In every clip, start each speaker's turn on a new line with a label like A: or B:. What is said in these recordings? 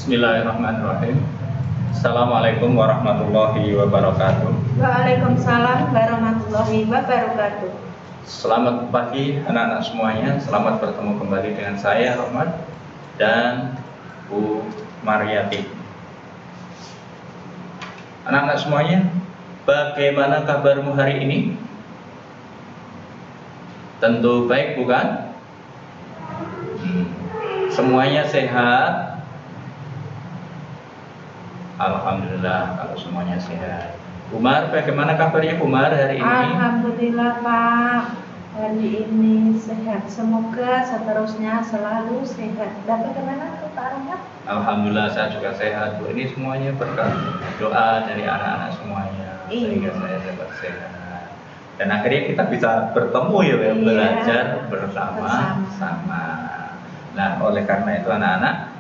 A: Bismillahirrahmanirrahim. Assalamualaikum warahmatullahi wabarakatuh.
B: Waalaikumsalam warahmatullahi wabarakatuh.
A: Selamat pagi anak-anak semuanya. Selamat bertemu kembali dengan saya Rahmat dan Bu Mariati. Anak-anak semuanya, bagaimana kabarmu hari ini? Tentu baik, bukan? Semuanya sehat? Alhamdulillah kalau semuanya sehat. Umar, bagaimana kabarnya Umar hari ini?
B: Alhamdulillah Pak, hari ini sehat. Semoga seterusnya selalu sehat. Dan bagaimana Pak Rahmat?
A: Alhamdulillah saya juga sehat. Ini semuanya berkat doa dari anak-anak semuanya sehingga saya dapat sehat. Dan akhirnya kita bisa bertemu ya, belajar bersama-sama. Nah, oleh karena itu anak-anak,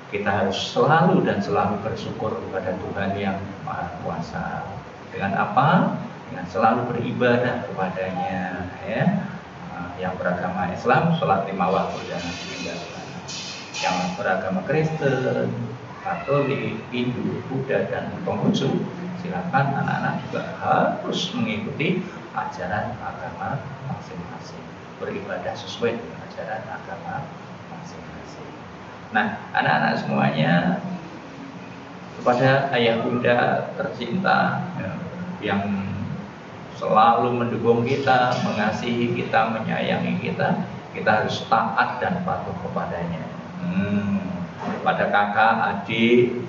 A: kita harus selalu dan selalu bersyukur kepada Tuhan yang Maha Kuasa. Dengan apa? Dengan selalu beribadah kepadanya, ya. Yang beragama Islam, sholat 5 waktu jangan ditinggalkan. Yang beragama Kristen, Katolik, Hindu, Buddha, dan Konghucu, silakan anak-anak juga harus mengikuti ajaran agama masing-masing, beribadah sesuai dengan ajaran agama masing-masing. Nah, anak-anak semuanya, kepada ayah bunda tercinta yang selalu mendukung kita, mengasihi kita, menyayangi kita, kita harus taat dan patuh kepadanya. Pada kakak, adik,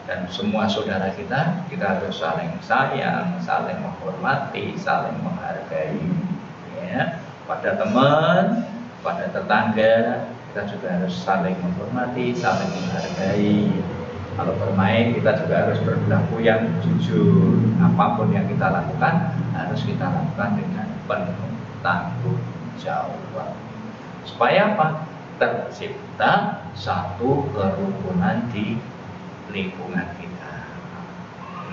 A: dan semua saudara kita harus saling sayang, saling menghormati, saling menghargai. Ya. Pada teman, pada tetangga, kita juga harus saling menghormati, saling menghargai. Kalau bermain, kita juga harus berperilaku yang jujur. Apapun yang kita lakukan, harus kita lakukan dengan penuh tanggung jawab. Supaya apa? Tercipta satu kerukunan di lingkungan kita.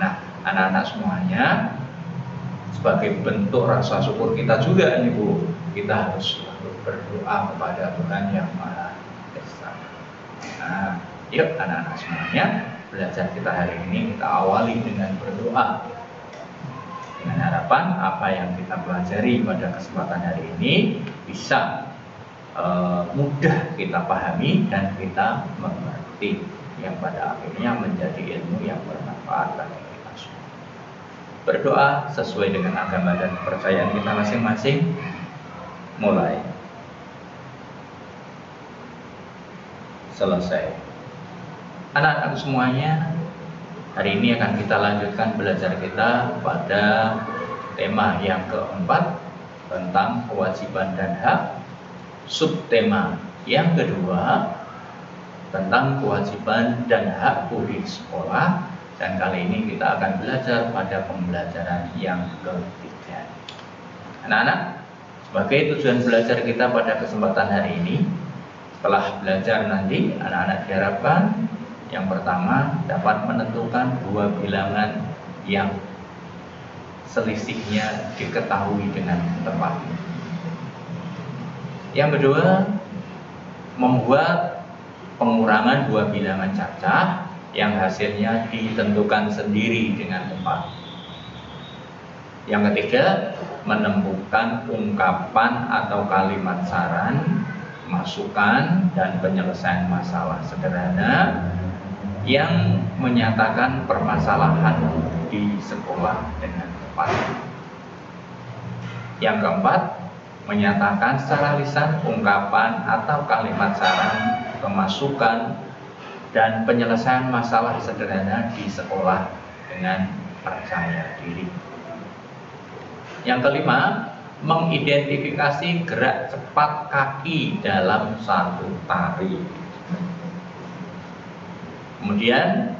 A: Nah, anak-anak semuanya, sebagai bentuk rasa syukur kita juga nih Bu, kita harus selalu berdoa kepada Tuhan yang Maha Esa. Nah, yuk anak-anak semuanya, belajar kita hari ini kita awali dengan berdoa, dengan harapan apa yang kita pelajari pada kesempatan hari ini bisa mudah kita pahami dan kita mengerti, yang pada akhirnya menjadi ilmu yang bermanfaat bagi kita semua. Berdoa sesuai dengan agama dan kepercayaan kita masing-masing. Mulai. Selesai. Anak-anak semuanya, hari ini akan kita lanjutkan belajar kita pada tema yang keempat tentang kewajiban dan hak. Subtema yang kedua tentang kewajiban dan hak di sekolah, dan kali ini kita akan belajar pada pembelajaran yang ketiga. Anak-anak, sebagai tujuan belajar kita pada kesempatan hari ini, setelah belajar nanti anak-anak diharapkan yang pertama dapat menentukan dua bilangan yang selisihnya diketahui dengan tepat. Yang kedua, membuat pengurangan dua bilangan cacah yang hasilnya ditentukan sendiri dengan tepat. Yang ketiga, menemukan ungkapan atau kalimat saran, masukan, dan penyelesaian masalah sederhana yang menyatakan permasalahan di sekolah dengan tepat. Yang keempat, menyatakan secara lisan ungkapan atau kalimat saran, pemasukan, dan penyelesaian masalah sederhana di sekolah dengan percaya diri. Yang kelima, mengidentifikasi gerak cepat kaki dalam satu tari. Kemudian,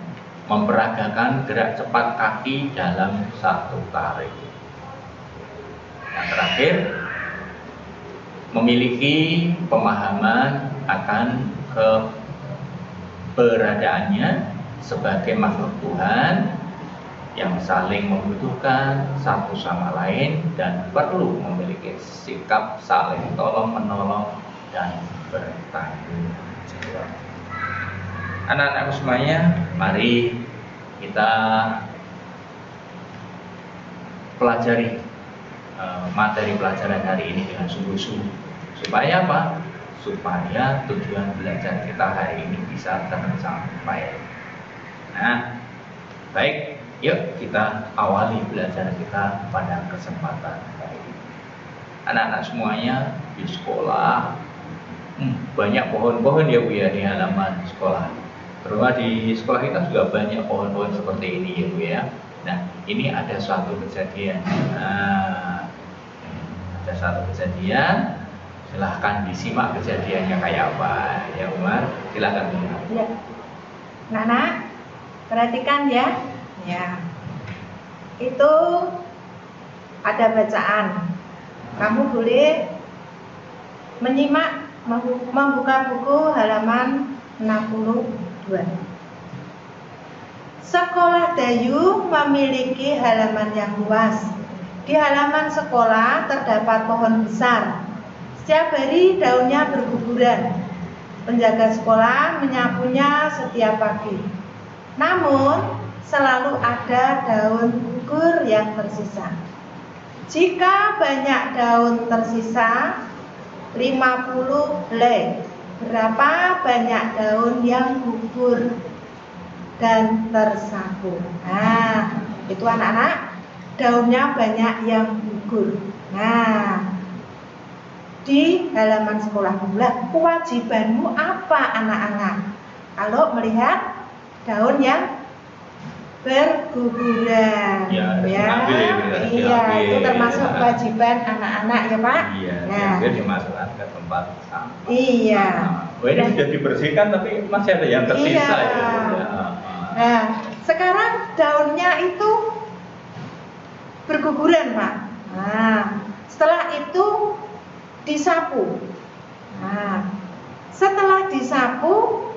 A: memperagakan gerak cepat kaki dalam satu tari. Yang terakhir, memiliki pemahaman akan keberadaannya sebagai makhluk Tuhan yang saling membutuhkan satu sama lain dan perlu memiliki sikap saling tolong menolong dan bertanggung jawab. anak-anakku semuanya, mari kita pelajari materi pelajaran hari ini dengan sungguh-sungguh. Supaya apa? Supaya tujuan belajar kita hari ini bisa tercapai. Nah, baik, yuk kita awali belajar kita pada kesempatan kali ini. Anak-anak semuanya di sekolah, banyak pohon-pohon ya Bu ya di halaman sekolah. Terutama di sekolah kita juga banyak pohon-pohon seperti ini ya Bu ya. Nah, ini ada suatu kejadian. Ada satu kejadian. Silahkan disimak kejadiannya kayak apa ya Umar. Silahkan Bu.
B: Ya. Nana, perhatikan ya. Ya. Itu ada bacaan. Kamu boleh menyimak, membuka buku halaman 62. Sekolah Dayu memiliki halaman yang luas. Di halaman sekolah terdapat pohon besar. Setiap hari daunnya berguguran. Penjaga sekolah menyapunya setiap pagi. Namun, selalu ada daun gugur yang tersisa. Jika banyak daun tersisa, 50 helai. Berapa banyak daun yang gugur dan tersapu? Nah, itu anak-anak, daunnya banyak yang gugur. Nah, di halaman sekolah pula, kewajibanmu apa anak-anak? Kalau melihat daun yang berguguran,
A: ya,
B: iya, itu termasuk kewajiban anak-anak ya Pak.
A: Iya,
B: nah,
A: dia dimasukkan ke tempat sampah.
B: Iya.
A: Ini sudah dibersihkan tapi masih ada yang tersisa
B: iya.
A: ya.
B: Nah, sekarang daunnya itu berguguran Pak. Nah, setelah itu disapu. Nah, setelah disapu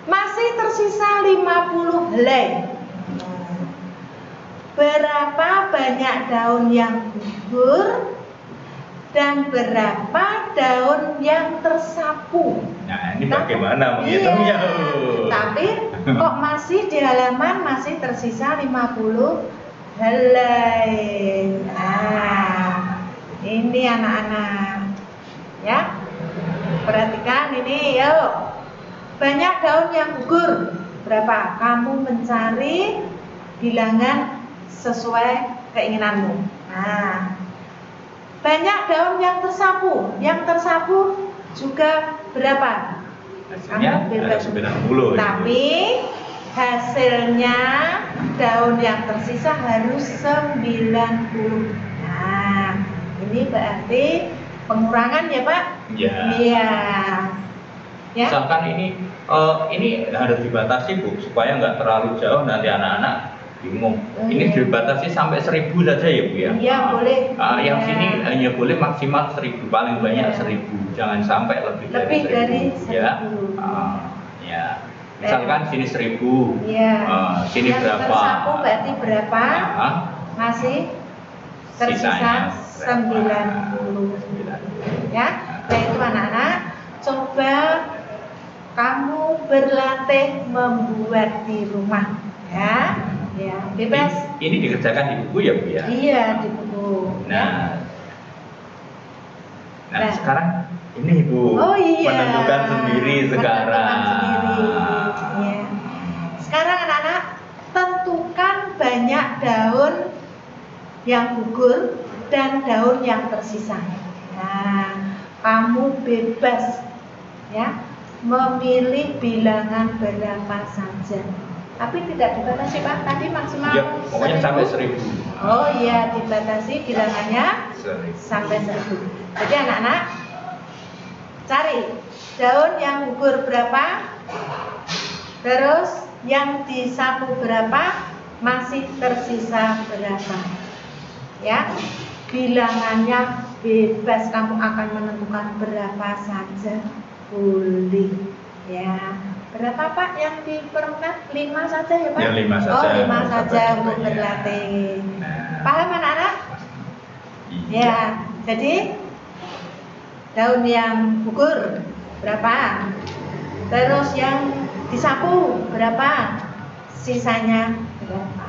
B: masih tersisa 50 helai. Berapa banyak daun yang gugur dan berapa daun yang tersapu?
A: Nah, ini bagaimana menghitungnya?
B: Tapi kok masih di halaman masih tersisa 50 helai. Nah, ini anak-anak ya, perhatikan ini yuk. Banyak daun yang gugur, berapa? Kamu mencari bilangan sesuai keinginanmu. Nah, banyak daun yang tersapu juga berapa?
A: Hasilnya ada 90.
B: Tapi hasilnya daun yang tersisa harus 90. Nah, ini berarti pengurangan ya Pak?
A: Iya.
B: Iya. Ya.
A: Misalkan ini harus dibatasi Bu, supaya nggak terlalu jauh nanti anak-anak bingung. Ini dibatasi sampai 1000 saja ya Bu ya?
B: Iya boleh.
A: Yang sini hanya boleh maksimal 1000, paling banyak 1000, jangan sampai lebih dari 1000 ya. Ya. Misalkan sini 1000, sini
B: yang
A: berapa?
B: Tersapu berarti berapa? Masih tersisa 90. Ya, yaitu anak-anak coba kamu berlatih membuat di rumah ya, bebas.
A: Ini dikerjakan di buku ya Bu ya?
B: Iya di buku.
A: Nah, sekarang ini Bu menentukan sendiri sekarang.
B: Ya. Sekarang anak-anak tentukan banyak daun yang gugur dan daun yang tersisa. Nah, kamu bebas ya memilih bilangan berapa saja, tapi tidak dibatasi Pak, tadi maksimal
A: ya, pokoknya
B: 1000.
A: Sampai 1000.
B: Oh iya, dibatasi bilangannya
A: 1000.
B: Sampai 1000. Jadi anak-anak cari daun yang gugur berapa, terus yang disapu berapa, masih tersisa berapa ya, bilangannya bebas, kamu akan menentukan berapa saja boleh ya. Berapa Pak yang di permen? 5 saja ya Pak?
A: Ya 5 saja.
B: Oh 5 saja untuk berlatih. Paham anak-anak?
A: Iya.
B: Ya, jadi daun yang gugur berapa? Terus yang disapu berapa? Sisanya berapa?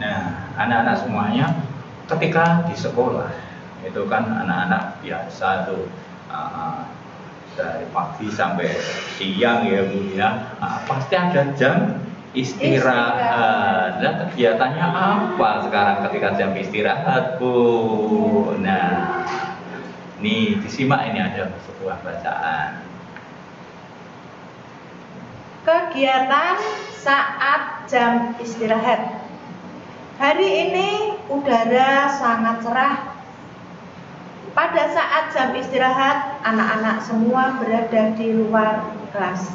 A: Nah, anak-anak semuanya ketika di sekolah itu kan anak-anak biasa tuh dari pagi sampai siang ya Bu ya, pasti ada jam istirahat. Nah, kegiatannya apa sekarang ketika jam istirahat Bu? Nah, nih disimak, ini ada sebuah bacaan.
B: Kegiatan saat jam istirahat. Hari ini udara sangat cerah. Pada saat jam istirahat, anak-anak semua berada di luar kelas.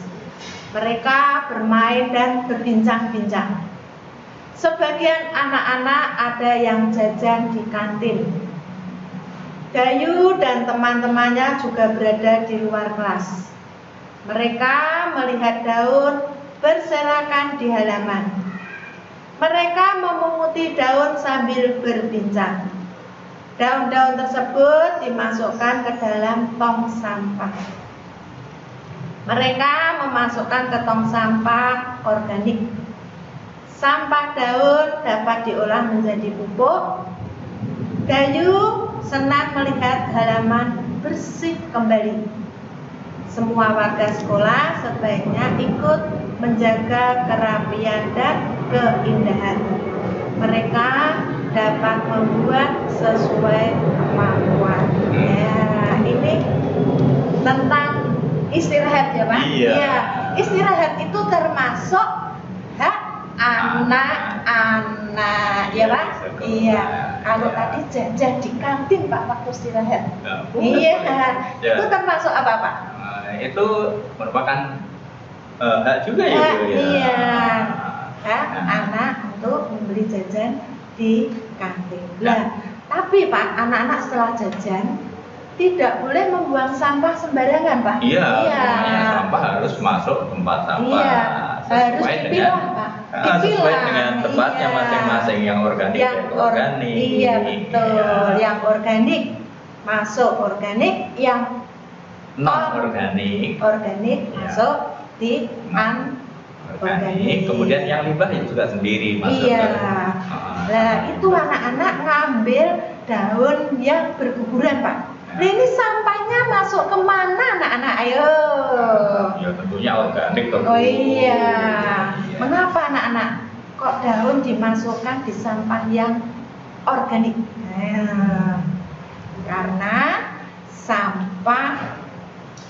B: Mereka bermain dan berbincang-bincang. Sebagian anak-anak ada yang jajan di kantin. Dayu dan teman-temannya juga berada di luar kelas. Mereka melihat daun berserakan di halaman. Mereka memunguti daun sambil berbincang. Daun-daun tersebut dimasukkan ke dalam tong sampah. Mereka memasukkan ke tong sampah organik. Sampah daun dapat diolah menjadi pupuk. Dayu senang melihat halaman bersih kembali. Semua warga sekolah sebaiknya ikut menjaga kerapian dan keindahan. Mereka dapat membuat sesuai kemampuan. Ya, ini tentang istirahat ya Pak?
A: Iya.
B: Istirahat itu termasuk hak anak-anak ya Pak? Iya. Kalau tadi jajan di kantin Pak waktu istirahat. Iya. Itu termasuk apa Pak?
A: Itu merupakan hak juga ya Bu ya.
B: Iya. Hak anak untuk membeli jajan di kantin. Nah, tapi Pak, anak-anak setelah jajan tidak boleh membuang sampah sembarangan Pak.
A: Iya. Sampah harus masuk tempat sampah.
B: Iya. Harus
A: Sesuai
B: dipilah
A: dengan
B: Pak.
A: sesuai dengan tempatnya masing-masing, yang organik
B: Yang
A: organik.
B: Iya betul. Yang organik masuk organik, yang
A: non organik
B: masuk di organik.
A: Kemudian yang limbah ya juga sendiri masuk.
B: Iya. Nah, itu anak-anak ngambil daun yang berguguran Pak. Nah, ini sampahnya masuk kemana anak-anak? Ayo.
A: Ya tentunya organik tuh.
B: Oh iya. Mengapa anak-anak kok daun dimasukkan di sampah yang organik? Nah, karena sampah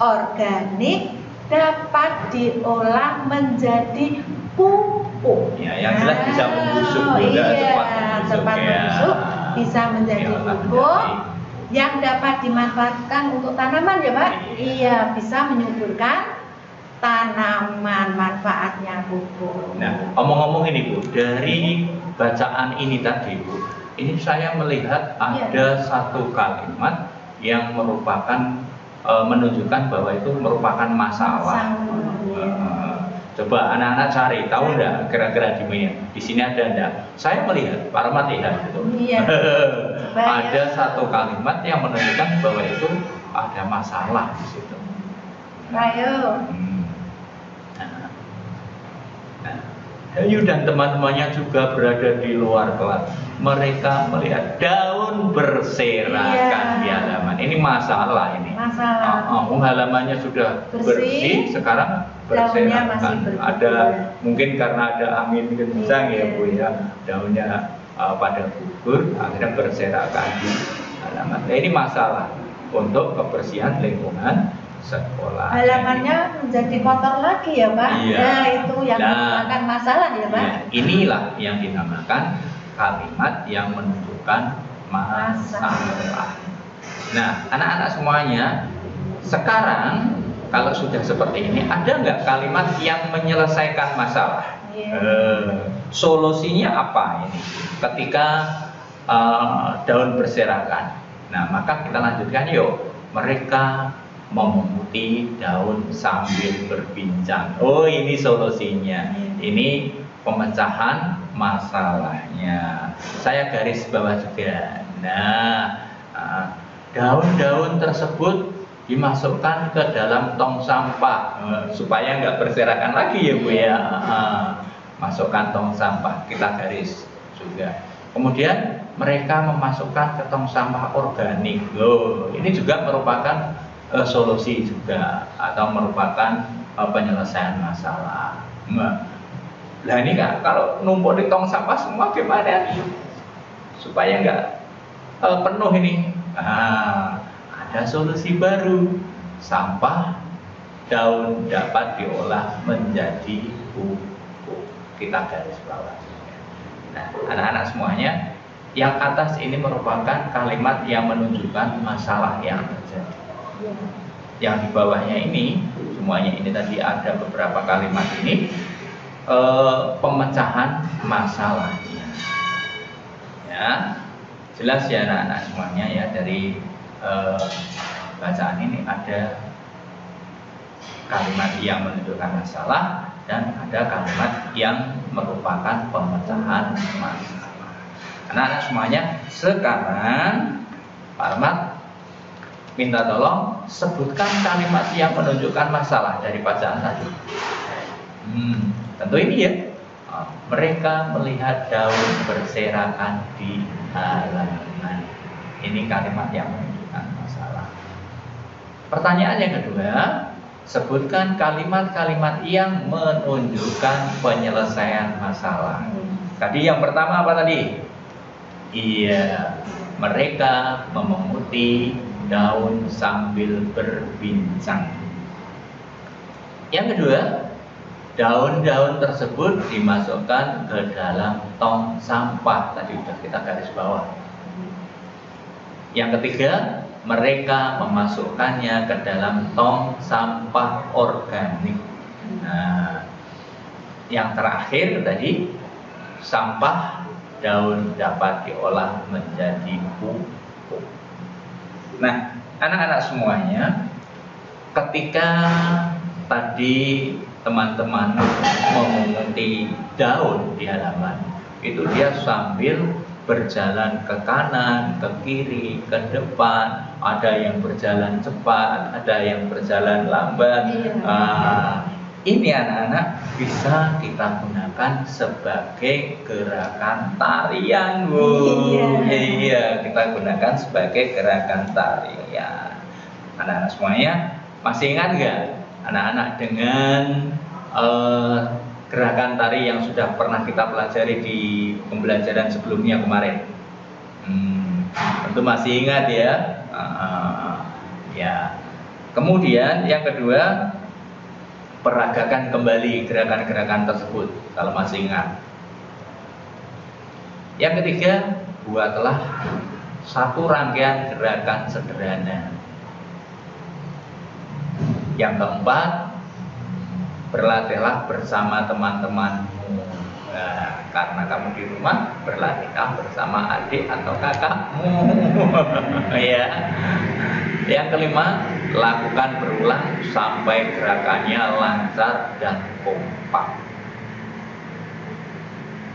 B: organik dapat diolah menjadi pupuk.
A: Ya, yang jelas bisa membusuk,
B: cepat membusuk, bisa menjadi pupuk yang dapat dimanfaatkan untuk tanaman ya Pak. Iya, bisa menyuburkan tanaman, manfaatnya pupuk.
A: Nah, omong-omong ini Bu, dari bacaan ini tadi Bu, ini saya melihat ada satu kalimat yang merupakan menunjukkan bahwa itu merupakan masalah. Coba anak-anak cari, tahu enggak kira-kira di sini ada enggak? Saya melihat, Pak Rahmat lihat gitu.
B: Iya.
A: Ada satu kalimat yang menunjukkan bahwa itu ada masalah di situ.
B: Ayo.
A: Dayu dan teman-temannya juga berada di luar kelas. Mereka melihat daun berserakan di halaman. Ini masalah ini.
B: Masalah.
A: Halamannya sudah bersih, sekarang berserakan. Ada mungkin karena ada angin kencang ya Bu ya. Daunnya pada gugur, akhirnya berserakan di halaman. Nah, ini masalah untuk kebersihan lingkungan sekolah.
B: Halamannya menjadi kotor lagi ya Pak.
A: Iya.
B: Nah, itu yang merupakan masalah ya Pak.
A: Ya, inilah yang dinamakan kalimat yang menunjukkan masalah. Nah, anak-anak semuanya, sekarang kalau sudah seperti ini, ada nggak kalimat yang menyelesaikan masalah? Solusinya apa ini? Ketika daun berserakan. Nah, maka kita lanjutkan yuk. Mereka memunguti daun sambil berbincang. Oh, ini solusinya. Ini pemecahan masalahnya. Saya garis bawah juga. Nah, daun-daun tersebut dimasukkan ke dalam tong sampah supaya nggak berserakan lagi ya Bu ya. Masukkan tong sampah, kita garis juga. Kemudian mereka memasukkan ke tong sampah organik. Loh, ini juga merupakan solusi juga atau merupakan penyelesaian masalah. Nah ini kan kalau numpuk di tong sampah semua gimana nih? Supaya nggak penuh ini. Ada solusi baru, sampah daun dapat diolah menjadi pupuk. Kita garis bawah. Nah, anak-anak semuanya, yang atas ini merupakan kalimat yang menunjukkan masalah yang terjadi. Yang di bawahnya ini, semuanya ini tadi ada beberapa kalimat ini, pemecahan masalahnya. Ya, jelas ya anak-anak semuanya ya dari bacaan ini ada kalimat yang menunjukkan masalah dan ada kalimat yang merupakan pemecahan masalah. Anak-anak semuanya, sekarang Pak Ahmad minta tolong sebutkan kalimat yang menunjukkan masalah dari bacaan tadi. Tentu ini ya. Mereka melihat daun berserakan di halaman. Ini kalimat yang menunjukkan masalah. Pertanyaan yang kedua, sebutkan kalimat-kalimat yang menunjukkan penyelesaian masalah. Tadi yang pertama apa tadi? Iya, mereka memunguti daun sambil berbincang. Yang kedua, daun-daun tersebut dimasukkan ke dalam tong sampah. Tadi sudah kita garis bawah. Yang ketiga, mereka memasukkannya ke dalam tong sampah organik. Nah, yang terakhir tadi, sampah daun dapat diolah menjadi pupuk. Nah, anak-anak semuanya, ketika tadi teman-teman memunguti daun di halaman, itu dia sambil berjalan ke kanan, ke kiri, ke depan. Ada yang berjalan cepat, ada yang berjalan lambat. Ini anak-anak bisa kita gunakan sebagai gerakan tarian, Bu. Iya, kita gunakan sebagai gerakan tarian. Anak-anak semuanya masih ingat nggak? Anak-anak dengan gerakan tari yang sudah pernah kita pelajari di pembelajaran sebelumnya kemarin. Tentu masih ingat ya. Ya. Kemudian yang kedua, peragakan kembali gerakan-gerakan tersebut kalau masih ingat. Yang ketiga, buatlah satu rangkaian gerakan sederhana. Yang keempat, berlatihlah bersama teman-temanmu. Nah, karena kamu di rumah, berlatihlah bersama adik atau kakakmu. Ya. Yang kelima, lakukan berulang sampai gerakannya lancar dan kompak.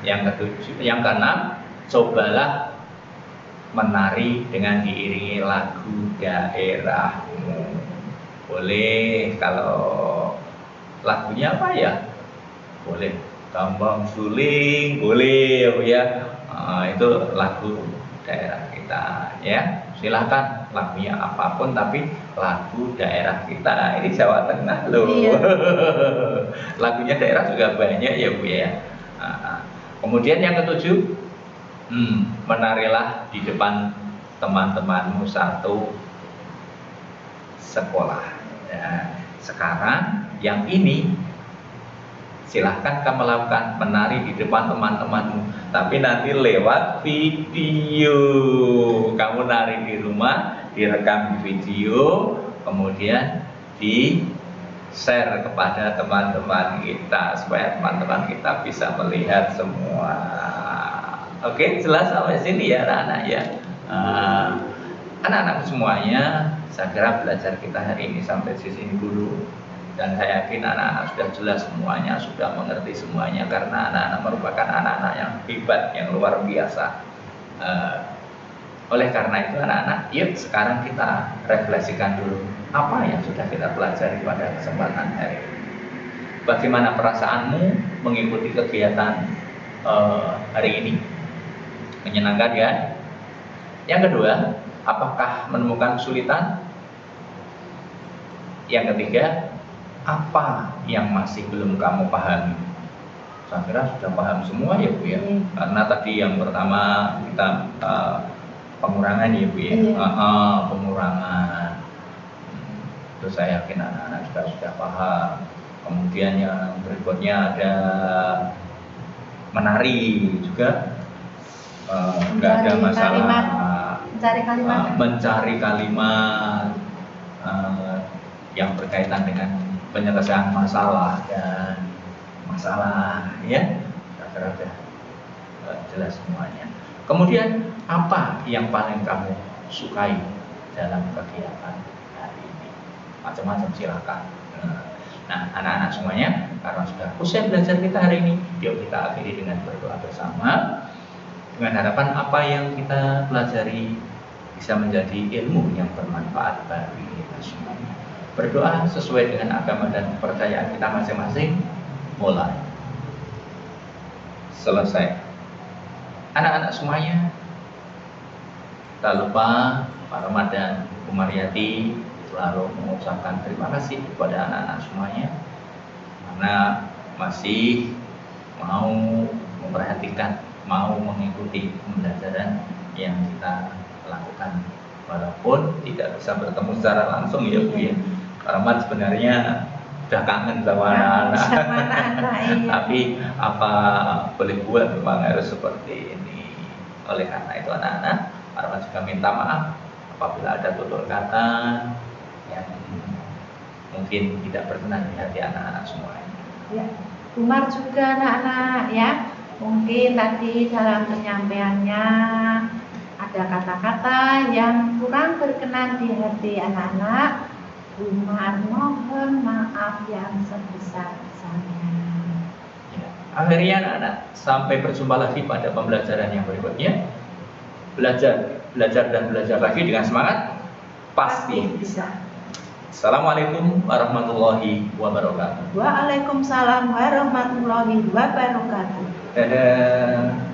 A: Yang keenam, cobalah menari dengan diiringi lagu daerahmu. Boleh kalau lagunya apa ya? Boleh Tambang Suling, boleh ya. Itu lagu daerah kita ya. Silahkan lagunya apapun tapi lagu daerah kita. Ini Jawa Tengah loh. Iya. Lagunya daerah juga banyak ya Bu ya. Kemudian yang ketujuh, menarilah di depan teman-temanmu satu sekolah. Ya. Sekarang yang ini silahkan kamu lakukan, menari di depan teman-temanmu, tapi nanti lewat video. Kamu nari di rumah, direkam di video, kemudian di share kepada teman-teman kita supaya teman-teman kita bisa melihat semua. Oke, jelas sampai sini ya anak-anak ya. Anak-anak semuanya, saya kira belajar kita hari ini sampai di sini dulu. Dan saya yakin anak-anak sudah jelas semuanya, sudah mengerti semuanya, karena anak-anak merupakan anak-anak yang hebat, yang luar biasa. Oleh karena itu anak-anak, yuk sekarang kita refleksikan dulu apa yang sudah kita pelajari pada kesempatan hari ini. Bagaimana perasaanmu mengikuti kegiatan hari ini? Menyenangkan ya? Yang kedua, apakah menemukan kesulitan? Yang ketiga, apa yang masih belum kamu pahami? Saya kira sudah paham semua ya Bu ya. Karena tadi yang pertama kita pengurangan ya Bu ya. Pengurangan. Itu saya yakin anak-anak juga sudah paham. Kemudian yang berikutnya ada menari juga. Nggak ada masalah. Mencari kalimat yang berkaitan dengan penyelesaian masalah dan masalah ya. Saya kira sudah jelas semuanya. Kemudian apa yang paling kamu sukai dalam kegiatan hari ini? Macam-macam silakan. Nah, anak-anak semuanya, karena sudah usai belajar kita hari ini, yuk kita akhiri dengan berdoa bersama. Dengan harapan apa yang kita pelajari bisa menjadi ilmu yang bermanfaat bagi kita semuanya. Berdoa sesuai dengan agama dan kepercayaan kita masing-masing. Mulai. Selesai. Anak-anak semuanya, tak lupa Pak Rahmat dan Bu Mariati selalu mengucapkan terima kasih kepada anak-anak semuanya karena masih mau memperhatikan, mau mengikuti pembelajaran yang kita lakukan walaupun tidak bisa bertemu secara langsung ya Bu ya. Pak Rahmat sebenarnya udah kangen sama anak-anak. Tapi apa boleh buat memang harus seperti ini. Oleh karena itu anak-anak, Pak Rahmat juga minta maaf apabila ada tutur kata yang mungkin tidak berkenan di hati anak-anak semuanya.
B: Ya, Umar juga anak-anak ya. Mungkin tadi dalam penyampaiannya ada kata-kata yang kurang berkenan di hati anak-anak. Umar mohon maaf yang sebesar-besarnya.
A: Ya. Akhirnya anak-anak, sampai berjumpa lagi pada pembelajaran yang berikutnya. Belajar dan belajar lagi dengan semangat, pasti bisa. Assalamualaikum warahmatullahi wabarakatuh.
B: Waalaikumsalam warahmatullahi wabarakatuh.
A: Dadah.